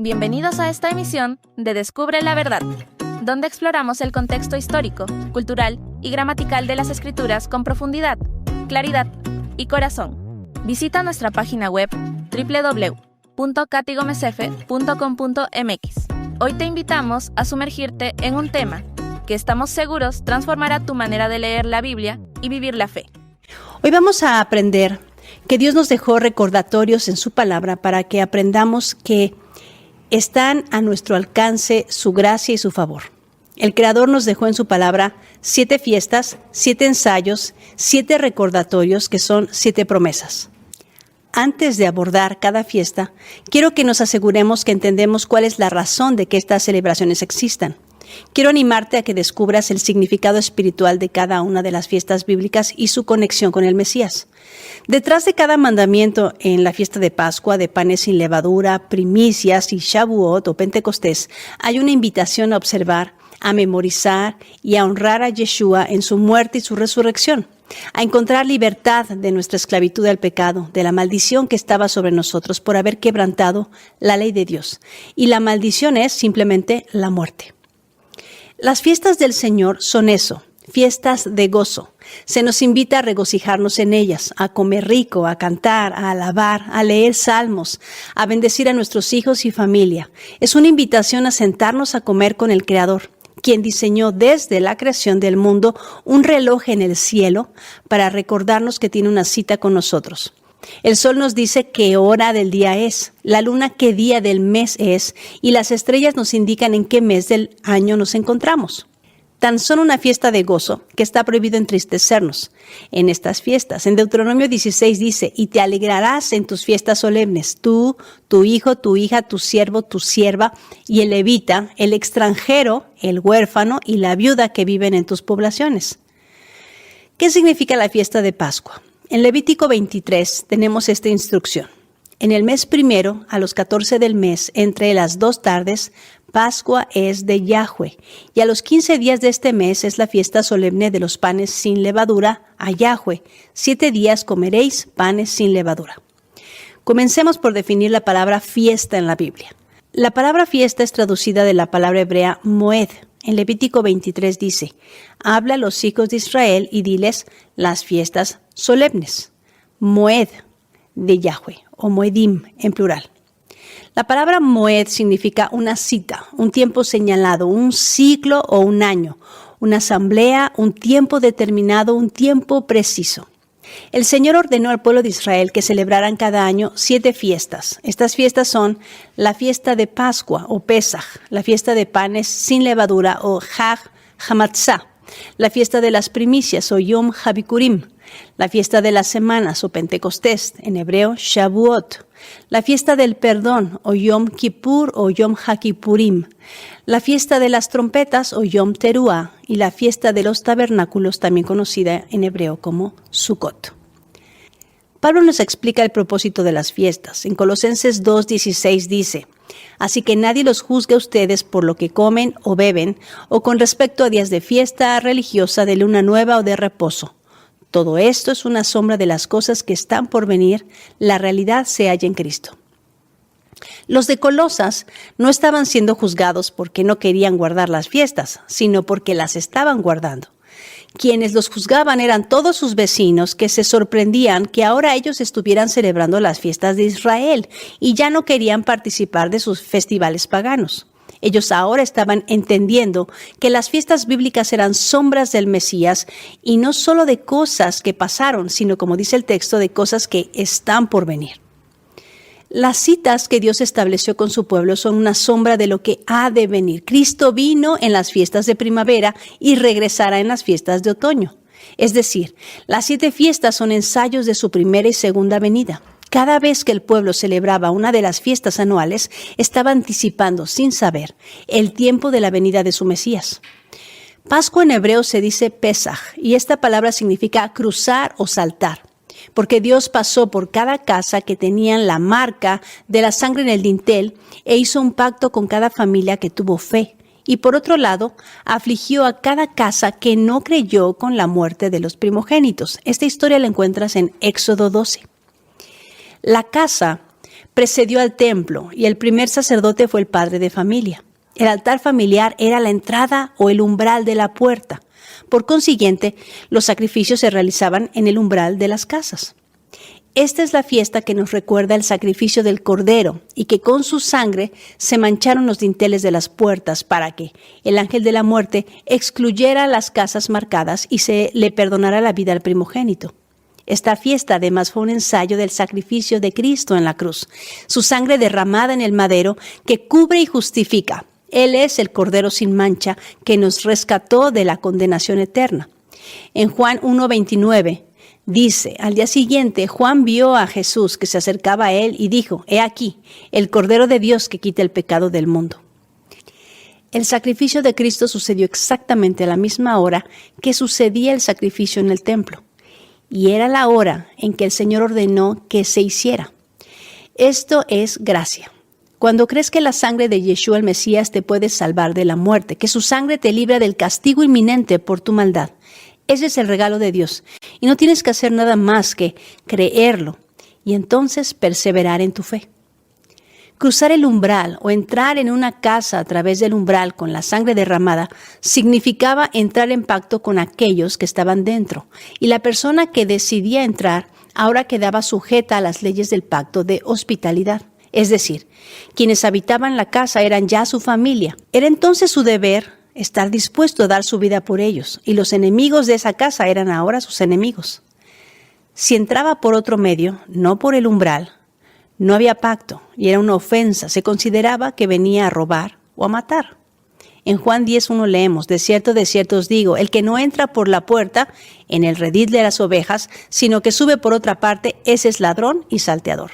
Bienvenidos a esta emisión de Descubre la Verdad, donde exploramos el contexto histórico, cultural y gramatical de las Escrituras con profundidad, claridad y corazón. Visita nuestra página web www.catigomsf.com.mx. Hoy te invitamos a sumergirte en un tema que estamos seguros transformará tu manera de leer la Biblia y vivir la fe. Hoy vamos a aprender que Dios nos dejó recordatorios en su palabra para que aprendamos que están a nuestro alcance su gracia y su favor. El Creador nos dejó en su palabra 7 fiestas, 7 ensayos, 7 recordatorios que son 7 promesas. Antes de abordar cada fiesta, quiero que nos aseguremos que entendemos cuál es la razón de que estas celebraciones existan. Quiero animarte a que descubras el significado espiritual de cada una de las fiestas bíblicas y su conexión con el Mesías. Detrás de cada mandamiento en la fiesta de Pascua, de panes sin levadura, primicias y Shavuot o Pentecostés, hay una invitación a observar, a memorizar y a honrar a Yeshua en su muerte y su resurrección, a encontrar libertad de nuestra esclavitud al pecado, de la maldición que estaba sobre nosotros por haber quebrantado la ley de Dios. Y la maldición es simplemente la muerte. Las fiestas del Señor son eso, fiestas de gozo. Se nos invita a regocijarnos en ellas, a comer rico, a cantar, a alabar, a leer salmos, a bendecir a nuestros hijos y familia. Es una invitación a sentarnos a comer con el Creador, quien diseñó desde la creación del mundo un reloj en el cielo para recordarnos que tiene una cita con nosotros. El sol nos dice qué hora del día es, la luna qué día del mes es y las estrellas nos indican en qué mes del año nos encontramos. Tan son una fiesta de gozo que está prohibido entristecernos en estas fiestas. En Deuteronomio 16 dice, y te alegrarás en tus fiestas solemnes, tú, tu hijo, tu hija, tu siervo, tu sierva y el levita, el extranjero, el huérfano y la viuda que viven en tus poblaciones. ¿Qué significa la fiesta de Pascua? En Levítico 23 tenemos esta instrucción. En el mes primero, a los 14 del mes, entre las 2 tardes, Pascua es de Yahweh, y a los 15 días de este mes es la fiesta solemne de los panes sin levadura a Yahweh. 7 días comeréis panes sin levadura. Comencemos por definir la palabra fiesta en la Biblia. La palabra fiesta es traducida de la palabra hebrea moed. En Levítico 23 dice, habla a los hijos de Israel y diles las fiestas solemnes. Moed de Yahweh o moedim en plural. La palabra moed significa una cita, un tiempo señalado, un ciclo o un año, una asamblea, un tiempo determinado, un tiempo preciso. El Señor ordenó al pueblo de Israel que celebraran cada año 7 fiestas. Estas fiestas son la fiesta de Pascua o Pesaj, la fiesta de panes sin levadura o Hag Hamatzah, la fiesta de las primicias o Yom HaBikurim, la fiesta de las semanas o Pentecostés, en hebreo Shavuot, la fiesta del perdón o Yom Kippur o Yom HaKippurim, la fiesta de las trompetas o Yom Teruah y la fiesta de los tabernáculos, también conocida en hebreo como Sukkot. Pablo nos explica el propósito de las fiestas. En Colosenses 2:16 dice, así que nadie los juzgue a ustedes por lo que comen o beben o con respecto a días de fiesta religiosa, de luna nueva o de reposo. Todo esto es una sombra de las cosas que están por venir, la realidad se halla en Cristo. Los de Colosas no estaban siendo juzgados porque no querían guardar las fiestas, sino porque las estaban guardando. Quienes los juzgaban eran todos sus vecinos que se sorprendían que ahora ellos estuvieran celebrando las fiestas de Israel y ya no querían participar de sus festivales paganos. Ellos ahora estaban entendiendo que las fiestas bíblicas eran sombras del Mesías y no solo de cosas que pasaron, sino, como dice el texto, de cosas que están por venir. Las citas que Dios estableció con su pueblo son una sombra de lo que ha de venir. Cristo vino en las fiestas de primavera y regresará en las fiestas de otoño. Es decir, las 7 fiestas son ensayos de su primera y segunda venida. Cada vez que el pueblo celebraba una de las fiestas anuales, estaba anticipando, sin saber, el tiempo de la venida de su Mesías. Pascua en hebreo se dice Pesaj, y esta palabra significa cruzar o saltar, porque Dios pasó por cada casa que tenían la marca de la sangre en el dintel e hizo un pacto con cada familia que tuvo fe. Y por otro lado, afligió a cada casa que no creyó con la muerte de los primogénitos. Esta historia la encuentras en Éxodo 12. La casa precedió al templo y el primer sacerdote fue el padre de familia. El altar familiar era la entrada o el umbral de la puerta. Por consiguiente, los sacrificios se realizaban en el umbral de las casas. Esta es la fiesta que nos recuerda el sacrificio del Cordero y que con su sangre se mancharon los dinteles de las puertas para que el ángel de la muerte excluyera las casas marcadas y se le perdonara la vida al primogénito. Esta fiesta además fue un ensayo del sacrificio de Cristo en la cruz, su sangre derramada en el madero que cubre y justifica. Él es el Cordero sin mancha que nos rescató de la condenación eterna. En Juan 1:29 dice, al día siguiente Juan vio a Jesús que se acercaba a él y dijo, «He aquí, el Cordero de Dios que quita el pecado del mundo». El sacrificio de Cristo sucedió exactamente a la misma hora que sucedía el sacrificio en el templo. Y era la hora en que el Señor ordenó que se hiciera. Esto es gracia. Cuando crees que la sangre de Yeshua el Mesías te puede salvar de la muerte, que su sangre te libra del castigo inminente por tu maldad, ese es el regalo de Dios. Y no tienes que hacer nada más que creerlo y entonces perseverar en tu fe. Cruzar el umbral o entrar en una casa a través del umbral con la sangre derramada significaba entrar en pacto con aquellos que estaban dentro. Y la persona que decidía entrar ahora quedaba sujeta a las leyes del pacto de hospitalidad. Es decir, quienes habitaban la casa eran ya su familia. Era entonces su deber estar dispuesto a dar su vida por ellos, y los enemigos de esa casa eran ahora sus enemigos. Si entraba por otro medio, no por el umbral, no había pacto y era una ofensa. Se consideraba que venía a robar o a matar. En Juan 10:1 leemos, de cierto os digo, el que no entra por la puerta en el redil de las ovejas, sino que sube por otra parte, ese es ladrón y salteador.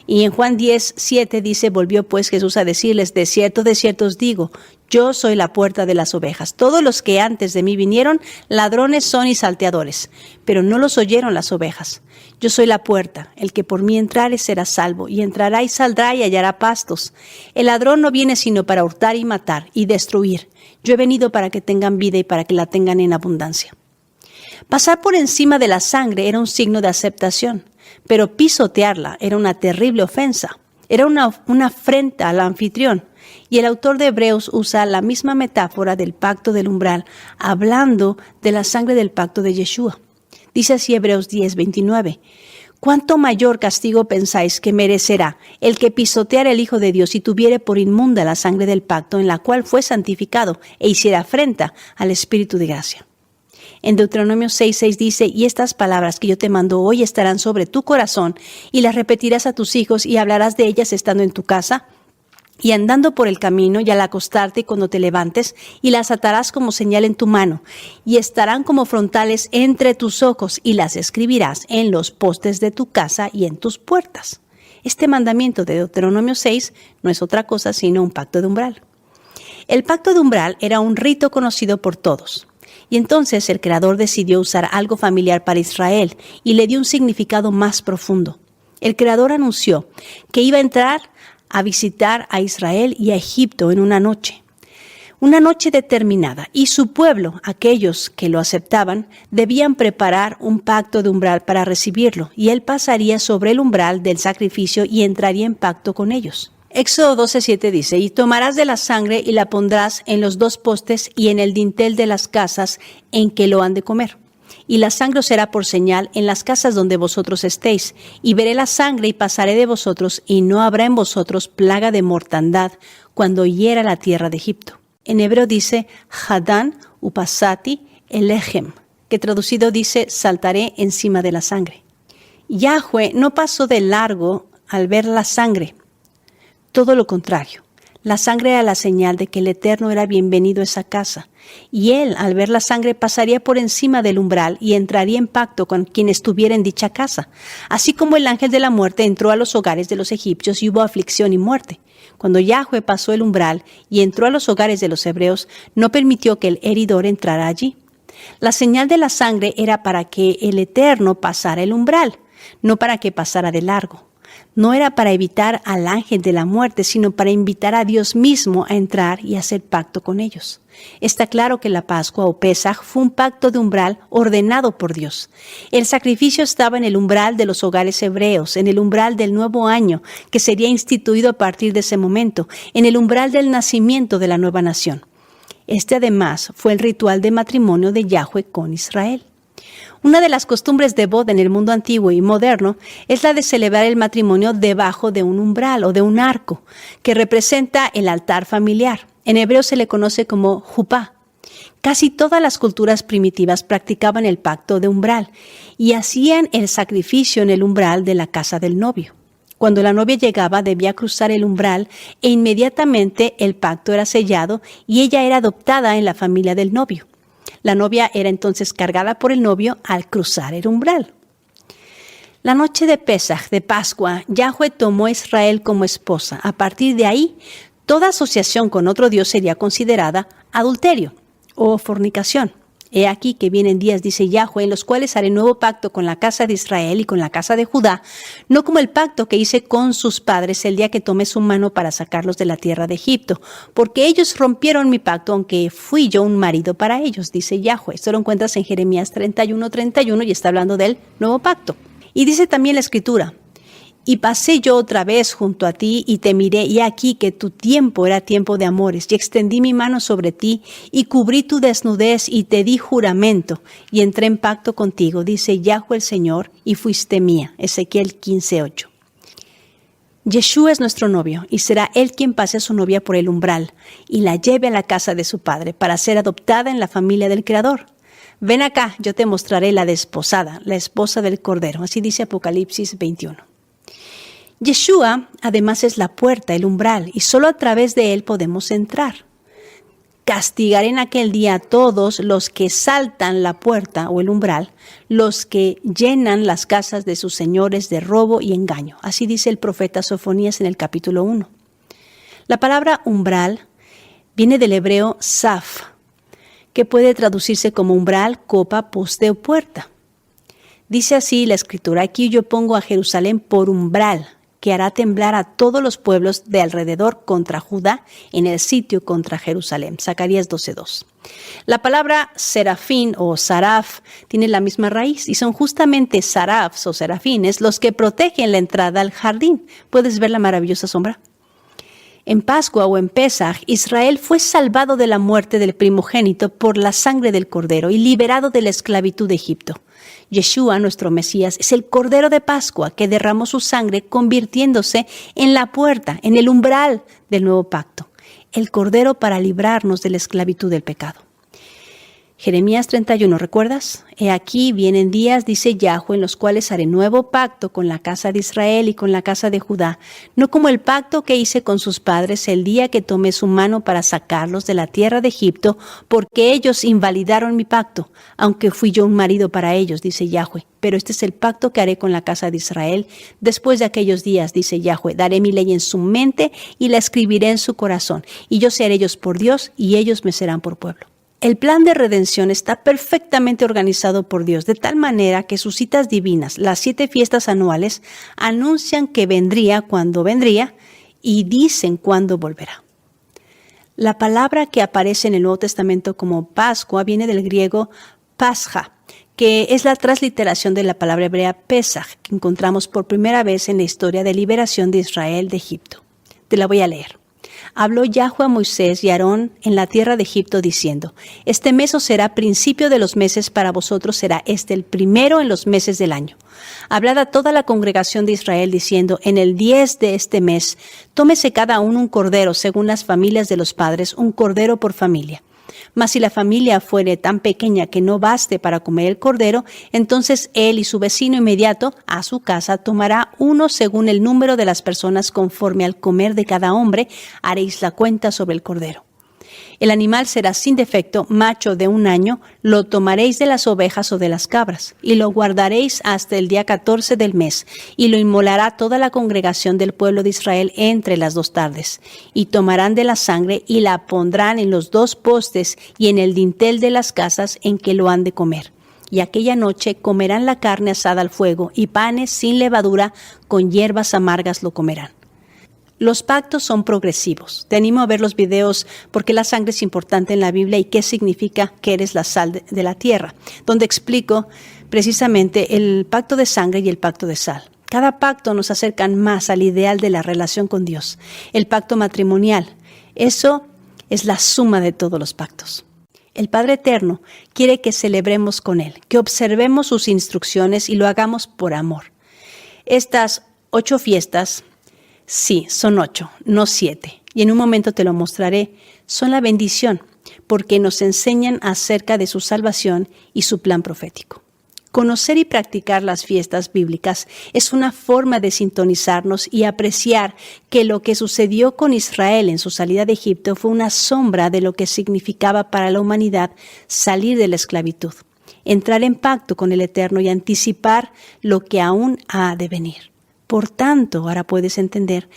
Y en Juan 10:7 dice, volvió pues Jesús a decirles, de cierto os digo, yo soy la puerta de las ovejas. Todos los que antes de mí vinieron, ladrones son y salteadores, pero no los oyeron las ovejas. Yo soy la puerta, el que por mí entrare será salvo, y entrará y saldrá y hallará pastos. El ladrón no viene sino para hurtar y matar y destruir. Yo he venido para que tengan vida y para que la tengan en abundancia. Pasar por encima de la sangre era un signo de aceptación, pero pisotearla era una terrible ofensa. Era una afrenta al anfitrión. Y el autor de Hebreos usa la misma metáfora del pacto del umbral, hablando de la sangre del pacto de Yeshua. Dice así Hebreos 10:29. ¿Cuánto mayor castigo pensáis que merecerá el que pisoteara el Hijo de Dios y tuviere por inmunda la sangre del pacto en la cual fue santificado e hiciera afrenta al Espíritu de gracia? En Deuteronomio 6:6 dice, y estas palabras que yo te mando hoy estarán sobre tu corazón y las repetirás a tus hijos y hablarás de ellas estando en tu casa y andando por el camino y al acostarte y cuando te levantes, y las atarás como señal en tu mano y estarán como frontales entre tus ojos y las escribirás en los postes de tu casa y en tus puertas. Este mandamiento de Deuteronomio 6 no es otra cosa sino un pacto de umbral. El pacto de umbral era un rito conocido por todos. Y entonces el Creador decidió usar algo familiar para Israel y le dio un significado más profundo. El Creador anunció que iba a entrar a visitar a Israel y a Egipto en una noche determinada, y su pueblo, aquellos que lo aceptaban, debían preparar un pacto de umbral para recibirlo, y él pasaría sobre el umbral del sacrificio y entraría en pacto con ellos. Éxodo 12:7 dice, y tomarás de la sangre y la pondrás en los dos postes y en el dintel de las casas en que lo han de comer. Y la sangre os será por señal en las casas donde vosotros estéis. Y veré la sangre y pasaré de vosotros, y no habrá en vosotros plaga de mortandad cuando hiera la tierra de Egipto. En hebreo dice, Hadán upasati elechem, que traducido dice, saltaré encima de la sangre. Yahweh no pasó de largo al ver la sangre. Todo lo contrario. La sangre era la señal de que el Eterno era bienvenido a esa casa, y él, al ver la sangre, pasaría por encima del umbral y entraría en pacto con quien estuviera en dicha casa, así como el ángel de la muerte entró a los hogares de los egipcios y hubo aflicción y muerte. Cuando Yahweh pasó el umbral y entró a los hogares de los hebreos, no permitió que el heridor entrara allí. La señal de la sangre era para que el Eterno pasara el umbral, no para que pasara de largo. no era para evitar al ángel de la muerte, sino para invitar a Dios mismo a entrar y hacer pacto con ellos. Está claro que la Pascua o Pesaj fue un pacto de umbral ordenado por Dios. El sacrificio estaba en el umbral de los hogares hebreos, en el umbral del nuevo año que sería instituido a partir de ese momento, en el umbral del nacimiento de la nueva nación. Este además fue el ritual de matrimonio de Yahweh con Israel. Una de las costumbres de boda en el mundo antiguo y moderno es la de celebrar el matrimonio debajo de un umbral o de un arco, que representa el altar familiar. En hebreo se le conoce como jupá. Casi todas las culturas primitivas practicaban el pacto de umbral y hacían el sacrificio en el umbral de la casa del novio. Cuando la novia llegaba, debía cruzar el umbral e inmediatamente el pacto era sellado y ella era adoptada en la familia del novio. La novia era entonces cargada por el novio al cruzar el umbral. La noche de Pesaj, de Pascua, Yahweh tomó a Israel como esposa. A partir de ahí, toda asociación con otro Dios sería considerada adulterio o fornicación. He aquí que vienen días, dice Yahweh, en los cuales haré nuevo pacto con la casa de Israel y con la casa de Judá, no como el pacto que hice con sus padres el día que tomé su mano para sacarlos de la tierra de Egipto, porque ellos rompieron mi pacto, aunque fui yo un marido para ellos, dice Yahweh. Esto lo encuentras en Jeremías 31:31 y está hablando del nuevo pacto. Y dice también la Escritura: y pasé yo otra vez junto a ti y te miré, y aquí que tu tiempo era tiempo de amores, y extendí mi mano sobre ti y cubrí tu desnudez y te di juramento y entré en pacto contigo, dice Yahweh el Señor, y fuiste mía. Ezequiel 15:8. Yeshua es nuestro novio y será él quien pase a su novia por el umbral y la lleve a la casa de su padre para ser adoptada en la familia del Creador. Ven acá, yo te mostraré la desposada, la esposa del Cordero. Así dice Apocalipsis 21. Yeshua además es la puerta, el umbral, y solo a través de él podemos entrar. Castigaré en aquel día a todos los que saltan la puerta o el umbral, los que llenan las casas de sus señores de robo y engaño. Así dice el profeta Sofonías en el capítulo 1. La palabra umbral viene del hebreo saf, que puede traducirse como umbral, copa, poste o puerta. Dice así la Escritura: aquí yo pongo a Jerusalén por umbral, que hará temblar a todos los pueblos de alrededor contra Judá en el sitio contra Jerusalén. Zacarías 12:2. La palabra serafín o saraf tiene la misma raíz y son justamente sarafs o serafines los que protegen la entrada al jardín. ¿Puedes ver la maravillosa sombra? En Pascua o en Pesaj, Israel fue salvado de la muerte del primogénito por la sangre del Cordero y liberado de la esclavitud de Egipto. Yeshua, nuestro Mesías, es el Cordero de Pascua que derramó su sangre convirtiéndose en la puerta, en el umbral del nuevo pacto. El Cordero para librarnos de la esclavitud del pecado. Jeremías 31, ¿recuerdas? He aquí vienen días, dice Yahweh, en los cuales haré nuevo pacto con la casa de Israel y con la casa de Judá, no como el pacto que hice con sus padres el día que tomé su mano para sacarlos de la tierra de Egipto, porque ellos invalidaron mi pacto, aunque fui yo un marido para ellos, dice Yahweh. Pero este es el pacto que haré con la casa de Israel. Después de aquellos días, dice Yahweh, daré mi ley en su mente y la escribiré en su corazón, y yo seré ellos por Dios y ellos me serán por pueblo. El plan de redención está perfectamente organizado por Dios, de tal manera que sus citas divinas, las 7 fiestas anuales, anuncian que vendría cuando vendría y dicen cuándo volverá. La palabra que aparece en el Nuevo Testamento como Pascua viene del griego pascha, que es la transliteración de la palabra hebrea Pesaj, que encontramos por primera vez en la historia de liberación de Israel de Egipto. Te la voy a leer. Habló Yahweh a Moisés y a Aarón en la tierra de Egipto diciendo: este mes os será principio de los meses, para vosotros será este el primero en los meses del año. Hablad a toda la congregación de Israel diciendo: en el 10 de este mes, tómese cada uno un cordero según las familias de los padres, un cordero por familia. Mas si la familia fuere tan pequeña que no baste para comer el cordero, entonces él y su vecino inmediato a su casa tomará uno según el número de las personas, conforme al comer de cada hombre, haréis la cuenta sobre el cordero. El animal será sin defecto, macho de 1 año, lo tomaréis de las ovejas o de las cabras, y lo guardaréis hasta el día 14 del mes, y lo inmolará toda la congregación del pueblo de Israel entre las 2 tardes. Y tomarán de la sangre y la pondrán en los 2 postes y en el dintel de las casas en que lo han de comer. y aquella noche comerán la carne asada al fuego, y panes sin levadura con hierbas amargas lo comerán. Los pactos son progresivos. Te animo a ver los videos porque la sangre es importante en la Biblia y qué significa que eres la sal de la tierra, donde explico precisamente el pacto de sangre y el pacto de sal. Cada pacto nos acercan más al ideal de la relación con Dios. El pacto matrimonial, eso es la suma de todos los pactos. El Padre Eterno quiere que celebremos con Él, que observemos sus instrucciones y lo hagamos por amor. Estas 8 fiestas, sí, son 8, no 7, y en un momento te lo mostraré, son la bendición, porque nos enseñan acerca de su salvación y su plan profético. Conocer y practicar las fiestas bíblicas es una forma de sintonizarnos y apreciar que lo que sucedió con Israel en su salida de Egipto fue una sombra de lo que significaba para la humanidad salir de la esclavitud, entrar en pacto con el Eterno y anticipar lo que aún ha de venir. Por tanto, ahora puedes entender,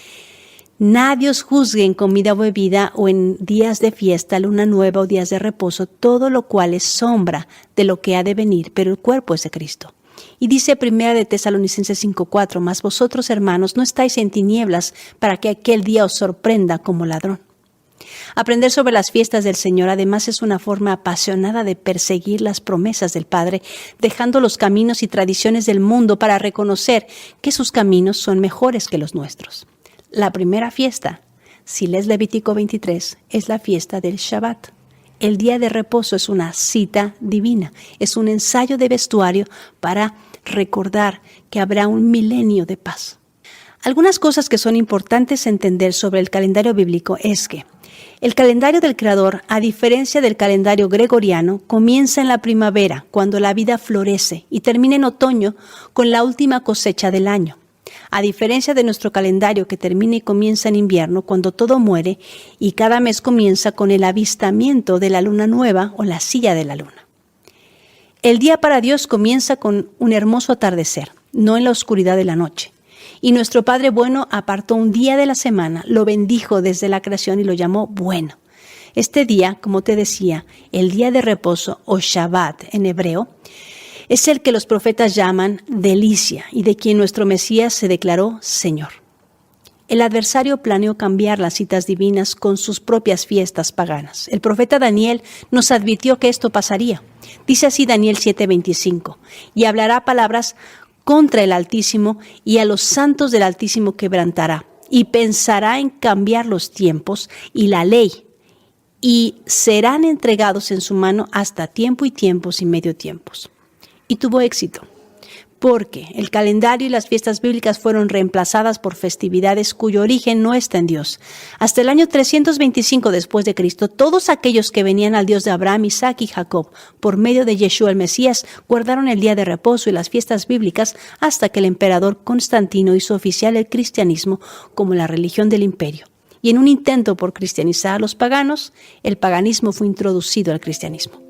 nadie os juzgue en comida o bebida o en días de fiesta, luna nueva o días de reposo, todo lo cual es sombra de lo que ha de venir, pero el cuerpo es de Cristo. Y dice 1 de Tesalonicenses 5:4, mas vosotros, hermanos, no estáis en tinieblas para que aquel día os sorprenda como ladrón. Aprender sobre las fiestas del Señor además es una forma apasionada de perseguir las promesas del Padre, dejando los caminos y tradiciones del mundo para reconocer que sus caminos son mejores que los nuestros. La primera fiesta, si lees Levítico 23, es la fiesta del Shabbat. El día de reposo es una cita divina, es un ensayo de vestuario para recordar que habrá un milenio de paz. Algunas cosas que son importantes entender sobre el calendario bíblico es que el calendario del Creador, a diferencia del calendario gregoriano, comienza en la primavera, cuando la vida florece, y termina en otoño con la última cosecha del año. A diferencia de nuestro calendario que termina y comienza en invierno, cuando todo muere, y cada mes comienza con el avistamiento de la luna nueva o la silla de la luna. El día para Dios comienza con un hermoso atardecer, no en la oscuridad de la noche. Y nuestro Padre bueno apartó un día de la semana, lo bendijo desde la creación y lo llamó bueno. Este día, como te decía, el día de reposo o Shabbat en hebreo, es el que los profetas llaman delicia y de quien nuestro Mesías se declaró Señor. El adversario planeó cambiar las citas divinas con sus propias fiestas paganas. El profeta Daniel nos advirtió que esto pasaría. Dice así Daniel 7:25, y hablará palabras contra el Altísimo y a los santos del Altísimo quebrantará, y pensará en cambiar los tiempos y la ley, y serán entregados en su mano hasta tiempo y tiempos y medio tiempos. Y tuvo éxito, porque el calendario y las fiestas bíblicas fueron reemplazadas por festividades cuyo origen no está en Dios. Hasta el año 325 después de Cristo, todos aquellos que venían al Dios de Abraham, Isaac y Jacob por medio de Yeshua el Mesías guardaron el día de reposo y las fiestas bíblicas hasta que el emperador Constantino hizo oficial el cristianismo como la religión del imperio. Y en un intento por cristianizar a los paganos, el paganismo fue introducido al cristianismo.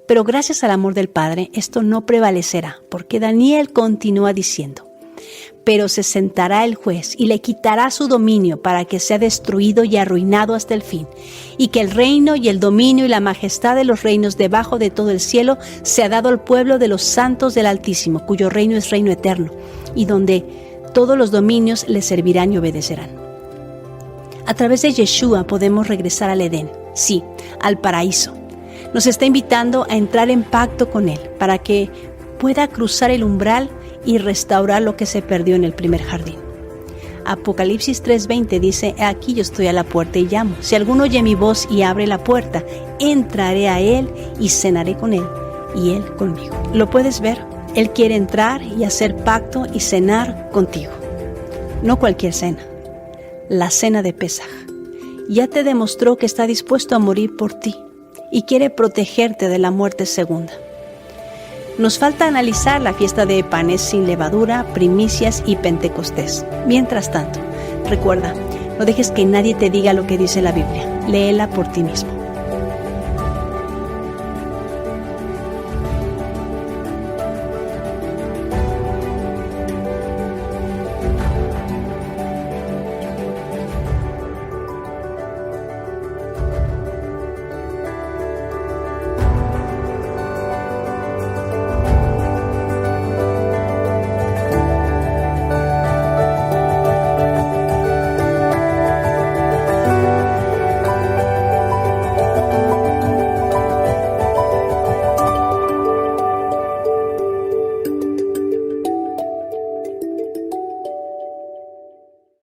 Pero gracias al amor del Padre, esto no prevalecerá, porque Daniel continúa diciendo, pero se sentará el juez y le quitará su dominio para que sea destruido y arruinado hasta el fin, y que el reino y el dominio y la majestad de los reinos debajo de todo el cielo sea dado al pueblo de los santos del Altísimo, cuyo reino es reino eterno, y donde todos los dominios le servirán y obedecerán. A través de Yeshua podemos regresar al Edén, sí, al paraíso. Nos está invitando a entrar en pacto con Él para que pueda cruzar el umbral y restaurar lo que se perdió en el primer jardín. Apocalipsis 3:20 dice, aquí yo estoy a la puerta y llamo. Si alguno oye mi voz y abre la puerta, entraré a Él y cenaré con Él y Él conmigo. ¿Lo puedes ver? Él quiere entrar y hacer pacto y cenar contigo. No cualquier cena, la cena de Pesaj. Ya te demostró que está dispuesto a morir por ti y quiere protegerte de la muerte segunda. Nos falta analizar la fiesta de panes sin levadura, primicias y Pentecostés. Mientras tanto, recuerda, no dejes que nadie te diga lo que dice la Biblia. Léela por ti mismo.